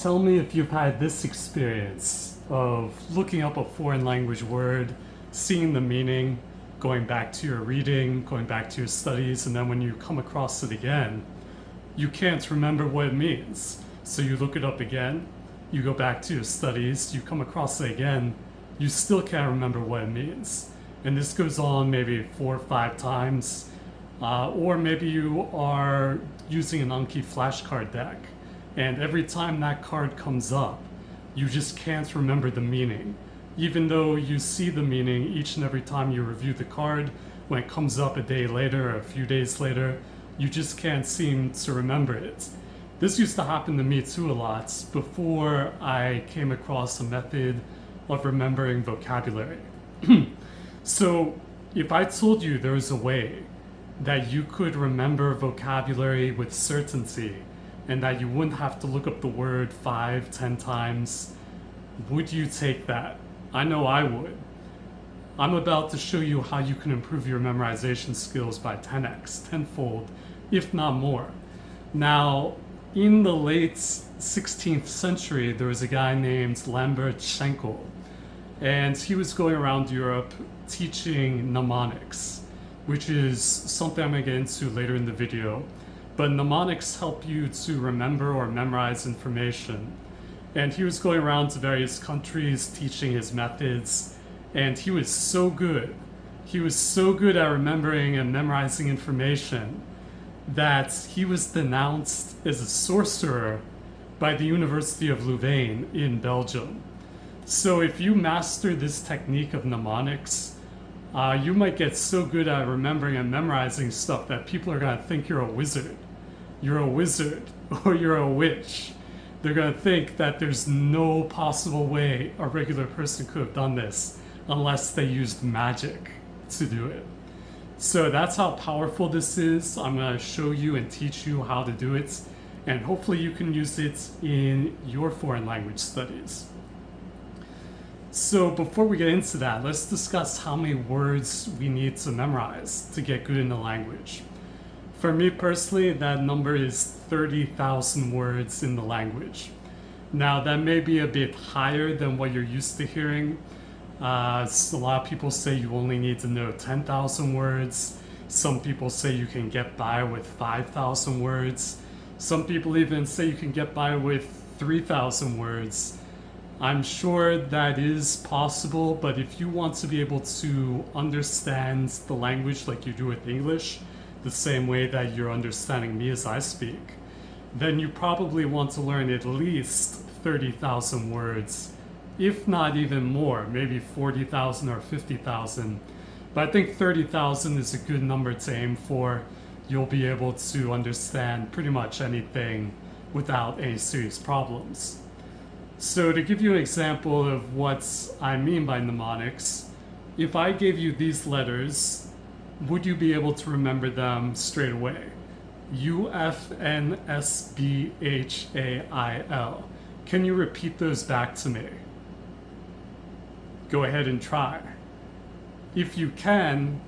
Tell me if you've had this experience of looking up a foreign language word, seeing the meaning, going back to your reading, going back to your studies, and then when you come across it again, you can't remember what it means. So you look it up again, you go back to your studies, you come across it again, you still can't remember what it means. And this goes on maybe 4 or 5 times. Or maybe you are using an Anki flashcard deck, and every time that card comes up, you just can't remember the meaning. Even though you see the meaning each and every time you review the card, when it comes up a day later or a few days later, you just can't seem to remember it. This used to happen to me too a lot before I came across a method of remembering vocabulary. So if I told you there was a way that you could remember vocabulary with certainty and that you wouldn't have to look up the word 5, 10 times, would you take that? I know I would. I'm about to show you how you can improve your memorization skills by 10x, tenfold, if not more. Now, in the late 16th century, there was a guy named Lambert Schenkel, and he was going around Europe teaching mnemonics, which is something I'm going to get into later in the video. But mnemonics help you to remember or memorize information. And he was going around to various countries teaching his methods, and he was so good. He was so good at remembering and memorizing information that he was denounced as a sorcerer by the University of Louvain in Belgium. So if you master this technique of mnemonics, you might get so good at remembering and memorizing stuff that people are going to think you're a wizard. You're a wizard, or you're a witch. They're going to think that there's no possible way a regular person could have done this unless they used magic to do it. So that's how powerful this is. I'm going to show you and teach you how to do it, and hopefully you can use it in your foreign language studies. So before we get into that, let's discuss how many words we need to memorize to get good in the language. For me personally, that number is 30,000 words in the language. Now that may be a bit higher than what you're used to hearing. A lot of people say you only need to know 10,000 words. Some people say you can get by with 5,000 words. Some people even say you can get by with 3,000 words. I'm sure that is possible, but if you want to be able to understand the language like you do with English, the same way that you're understanding me as I speak, then you probably want to learn at least 30,000 words, if not even more, maybe 40,000 or 50,000. But I think 30,000 is a good number to aim for. You'll be able to understand pretty much anything without any serious problems. So to give you an example of what I mean by mnemonics, if I gave you these letters, would you be able to remember them straight away? UFNSBHAIL. Can you repeat those back to me? Go ahead and try. If you can,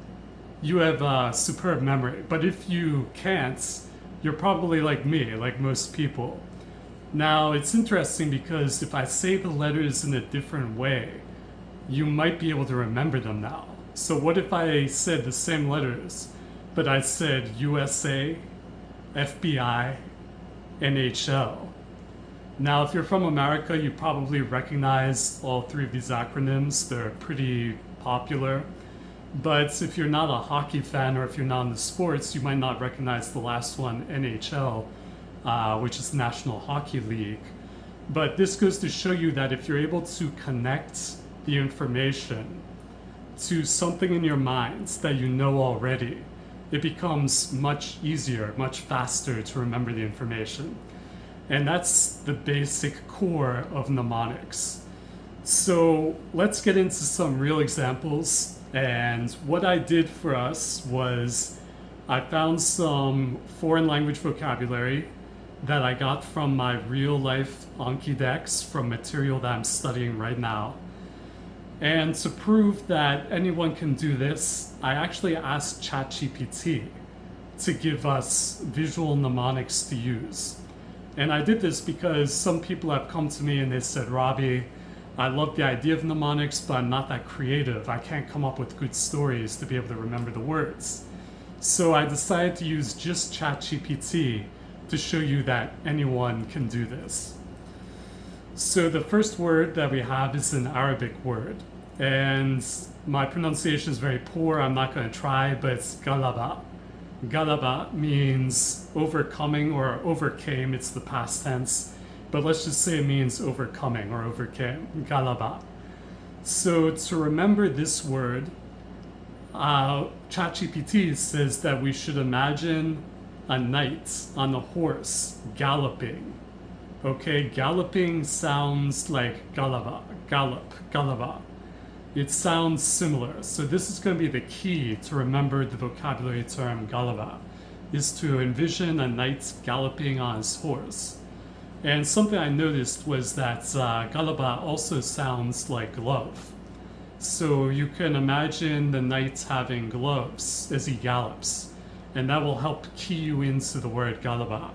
you have a superb memory. But if you can't, you're probably like me, like most people. Now, it's interesting because if I say the letters in a different way, you might be able to remember them now. So what if I said the same letters, but I said USA, FBI, NHL? Now, if you're from America, you probably recognize all 3 of these acronyms. They're pretty popular. But if you're not a hockey fan or if you're not in the sports, you might not recognize the last one, NHL, which is National Hockey League. But this goes to show you that if you're able to connect the information to something in your minds that you know already, it becomes much easier, much faster to remember the information. And that's the basic core of mnemonics. So let's get into some real examples. And what I did for us was I found some foreign language vocabulary that I got from my real life Anki decks from material that I'm studying right now. And to prove that anyone can do this, I actually asked ChatGPT to give us visual mnemonics to use. And I did this because some people have come to me and they said, Robbie, I love the idea of mnemonics, but I'm not that creative. I can't come up with good stories to be able to remember the words. So I decided to use just ChatGPT to show you that anyone can do this. So the first word that we have is an Arabic word. And my pronunciation is very poor. I'm not going to try, but it's galaba. Galaba means overcoming or overcame. It's the past tense. But let's just say it means overcoming or overcame. Galaba. So to remember this word, ChatGPT says that we should imagine a knight on a horse galloping. Okay, galloping sounds like galaba, gallop, galaba. It sounds similar. So this is going to be the key to remember the vocabulary term galaba, is to envision a knight galloping on his horse. And something I noticed was that galaba also sounds like glove. So you can imagine the knight having gloves as he gallops, and that will help key you into the word galaba.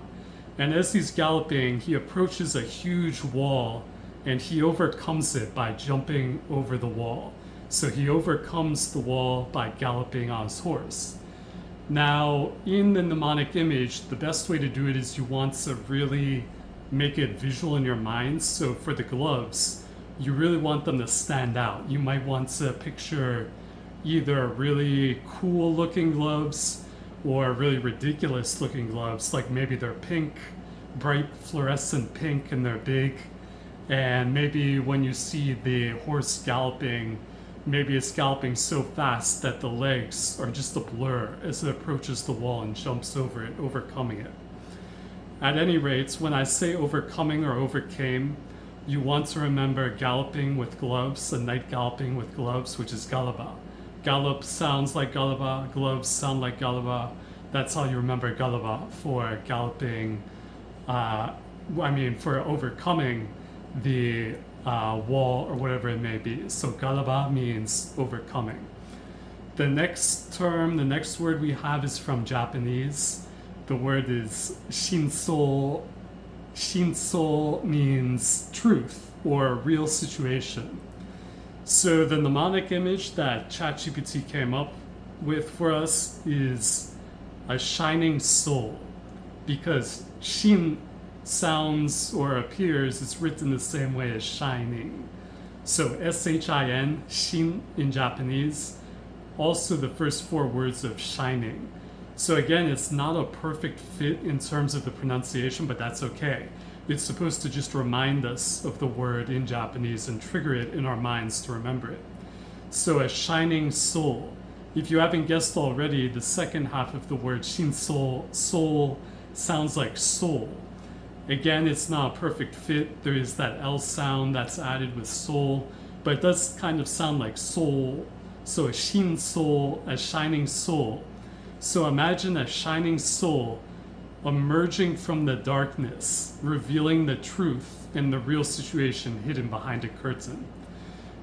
And as he's galloping, he approaches a huge wall and he overcomes it by jumping over the wall. So he overcomes the wall by galloping on his horse. Now, in the mnemonic image, the best way to do it is you want to really make it visual in your mind. So for the gloves, you really want them to stand out. You might want to picture either really cool looking gloves or really ridiculous looking gloves, like maybe they're pink, bright fluorescent pink, and they're big. And maybe when you see the horse galloping, maybe it's galloping so fast that the legs are just a blur as it approaches the wall and jumps over it, overcoming it. At any rate, when I say overcoming or overcame, you want to remember galloping with gloves, a knight galloping with gloves, which is galaba. Gallop sounds like galaba, gloves sound like galaba. That's how you remember galaba for galloping, for overcoming the wall or whatever it may be. So galaba means overcoming. The next term, the next word we have is from Japanese. The word is shinso. Shinso means truth or real situation. So the mnemonic image that ChatGPT came up with for us is a shining soul, because shin sounds or appears, it's written the same way as shining. So S-H-I-N, shin in Japanese, also the first four words of shining. So again, it's not a perfect fit in terms of the pronunciation, but that's okay. It's supposed to just remind us of the word in Japanese and trigger it in our minds to remember it. So a shining soul. If you haven't guessed already, the second half of the word shin soul, soul sounds like soul. Again, it's not a perfect fit. There is that L sound that's added with soul, but it does kind of sound like soul. So a shin soul, a shining soul. So imagine a shining soul emerging from the darkness, revealing the truth and the real situation hidden behind a curtain.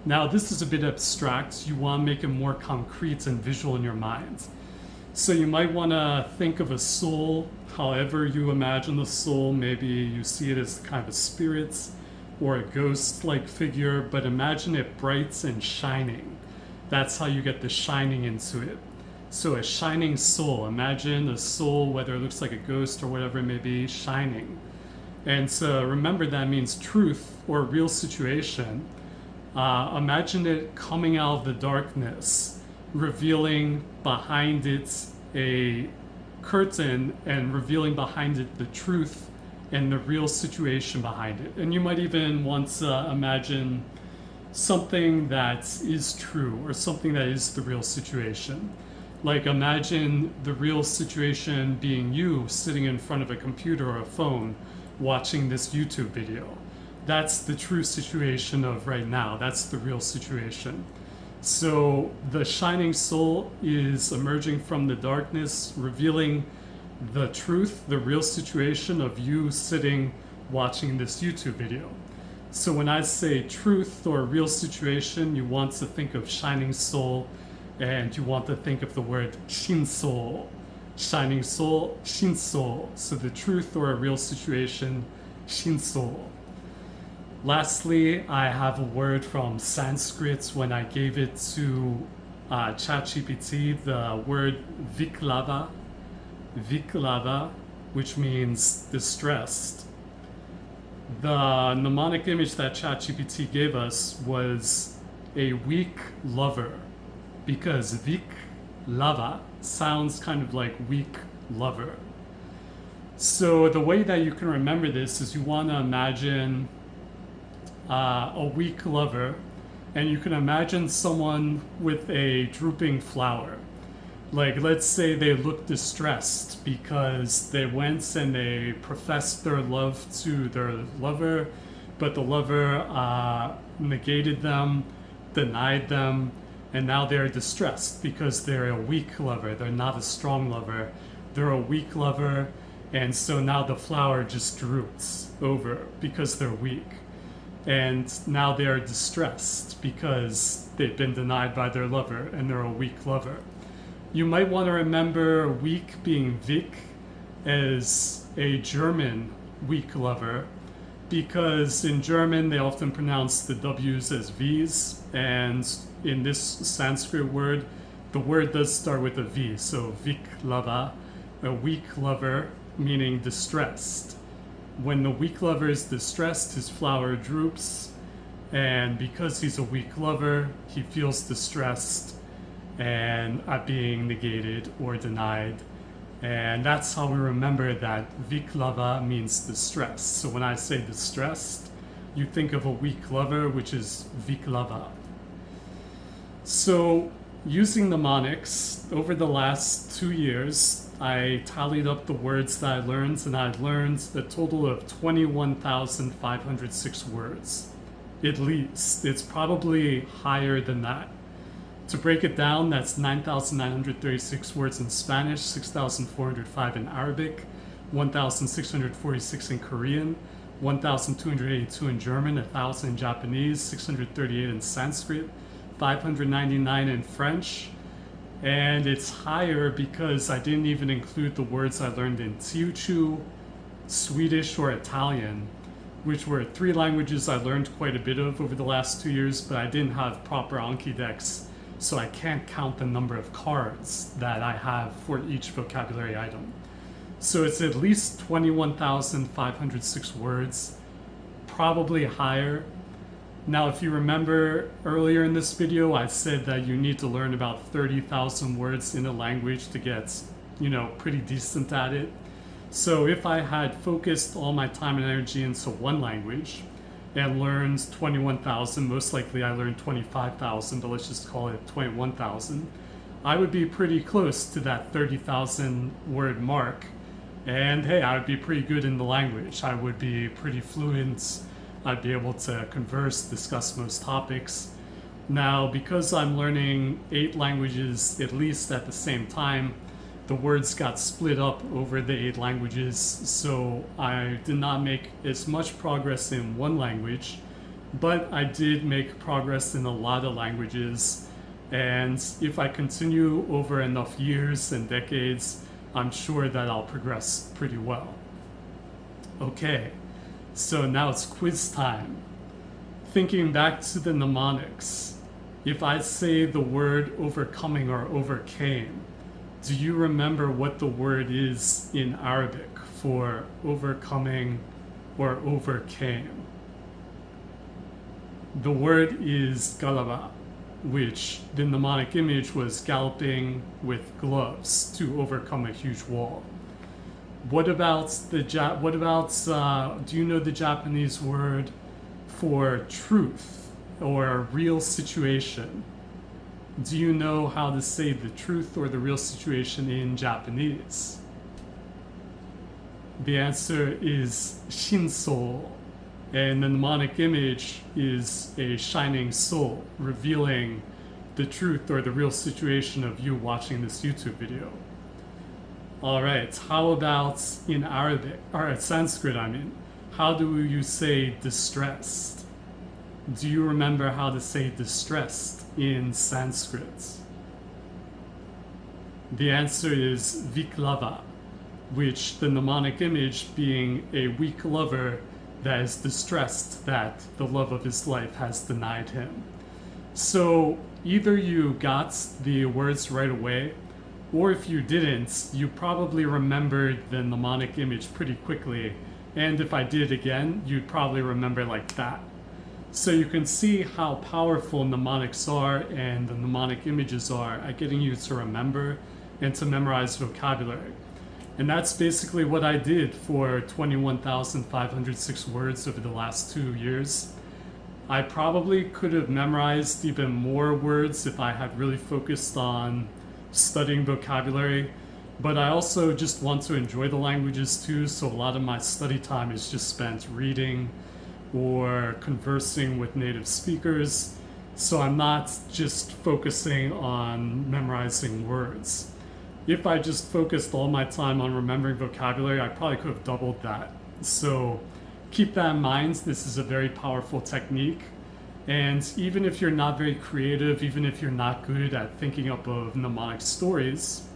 Now, this is a bit abstract. You want to make it more concrete and visual in your mind. So you might want to think of a soul, however you imagine the soul. Maybe you see it as kind of a spirit or a ghost-like figure, but imagine it bright and shining. That's how you get the shining into it. So a shining soul, imagine a soul, whether it looks like a ghost or whatever it may be, shining. And so remember, that means truth or real situation. Imagine it coming out of the darkness, revealing behind it a curtain and revealing behind it the truth and the real situation behind it. And you might even want to imagine something that is true or something that is the real situation. Like imagine the real situation being you sitting in front of a computer or a phone watching this YouTube video. That's the true situation of right now. That's the real situation. So the shining soul is emerging from the darkness, revealing the truth, the real situation of you sitting watching this YouTube video. So when I say truth or real situation, you want to think of shining soul, and you want to think of the word shinso, Shining soul, shinso. So the truth or a real situation, shinso. Lastly, I have a word from Sanskrit when I gave it to ChatGPT, the word viklava, which means distressed. The mnemonic image that ChatGPT gave us was a weak lover, because viklava sounds kind of like weak lover. So the way that you can remember this is you want to imagine a weak lover, and you can imagine someone with a drooping flower. Like, let's say they look distressed because they went and they professed their love to their lover, but the lover negated them, denied them, and now they're distressed because they're a weak lover. They're not a strong lover. They're a weak lover, and so now the flower just droops over because they're weak. And now they're distressed because they've been denied by their lover and they're a weak lover. You might want to remember weak being Vik as a German weak lover, because in German they often pronounce the W's as V's, and in this Sanskrit word, the word does start with a V, so Vik lava, a weak lover, meaning distressed. When the weak lover is distressed, his flower droops, and because he's a weak lover, he feels distressed and at being negated or denied. And that's how we remember that viklava means distress. So when I say distressed, you think of a weak lover, which is viklava. So using mnemonics, over the last 2 years, I tallied up the words that I learned, and I learned a total of 21,506 words. At least. It's probably higher than that. To break it down, that's 9,936 words in Spanish, 6,405 in Arabic, 1,646 in Korean, 1,282 in German, 1,000 in Japanese, 638 in Sanskrit, 599 in French. And it's higher because I didn't even include the words I learned in Teochew, Swedish, or Italian, which were 3 languages I learned quite a bit of over the last 2 years, but I didn't have proper Anki decks, so I can't count the number of cards that I have for each vocabulary item. So it's at least 21,506 words, probably higher. Now, if you remember earlier in this video, I said that you need to learn about 30,000 words in a language to get, pretty decent at it. So if I had focused all my time and energy into one language and learned 21,000, most likely I learned 25,000, but let's just call it 21,000, I would be pretty close to that 30,000 word mark. And hey, I would be pretty good in the language. I would be pretty fluent. I'd be able to converse, discuss most topics. Now, because I'm learning 8 languages at least at the same time, the words got split up over the 8 languages, so I did not make as much progress in one language, but I did make progress in a lot of languages. And if I continue over enough years and decades, I'm sure that I'll progress pretty well. Okay. So now it's quiz time. Thinking back to the mnemonics, if I say the word overcoming or overcame, do you remember what the word is in Arabic for overcoming or overcame? The word is galaba, which the mnemonic image was galloping with gloves to overcome a huge wall. What about do you know the Japanese word for truth or real situation? Do you know how to say the truth or the real situation in Japanese? The answer is shinso, and the mnemonic image is a shining soul revealing the truth or the real situation of you watching this YouTube video. All right, how about in Arabic, or Sanskrit, how do you say distressed? Do you remember how to say distressed in Sanskrit? The answer is Viklava, which the mnemonic image being a weak lover that is distressed that the love of his life has denied him. So either you got the words right away, or if you didn't, you probably remembered the mnemonic image pretty quickly. And if I did it again, you'd probably remember like that. So you can see how powerful mnemonics are and the mnemonic images are at getting you to remember and to memorize vocabulary. And that's basically what I did for 21,506 words over the last 2 years. I probably could have memorized even more words if I had really focused on studying vocabulary, but I also just want to enjoy the languages too, so a lot of my study time is just spent reading or conversing with native speakers, so I'm not just focusing on memorizing words. If I just focused all my time on remembering vocabulary, I probably could have doubled that. So keep that in mind. This is a very powerful technique. And even if you're not very creative, even if you're not good at thinking up of mnemonic stories,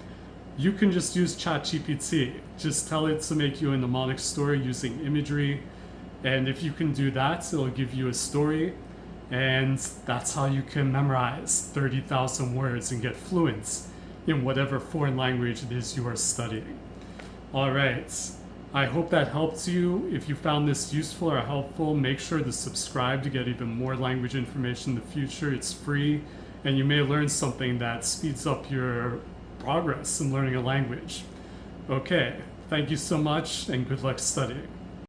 you can just use ChatGPT. Just tell it to make you a mnemonic story using imagery. And if you can do that, it'll give you a story. And that's how you can memorize 30,000 words and get fluent in whatever foreign language it is you are studying. All right. I hope that helped you. If you found this useful or helpful, make sure to subscribe to get even more language information in the future. It's free, and you may learn something that speeds up your progress in learning a language. Okay, thank you so much, and good luck studying.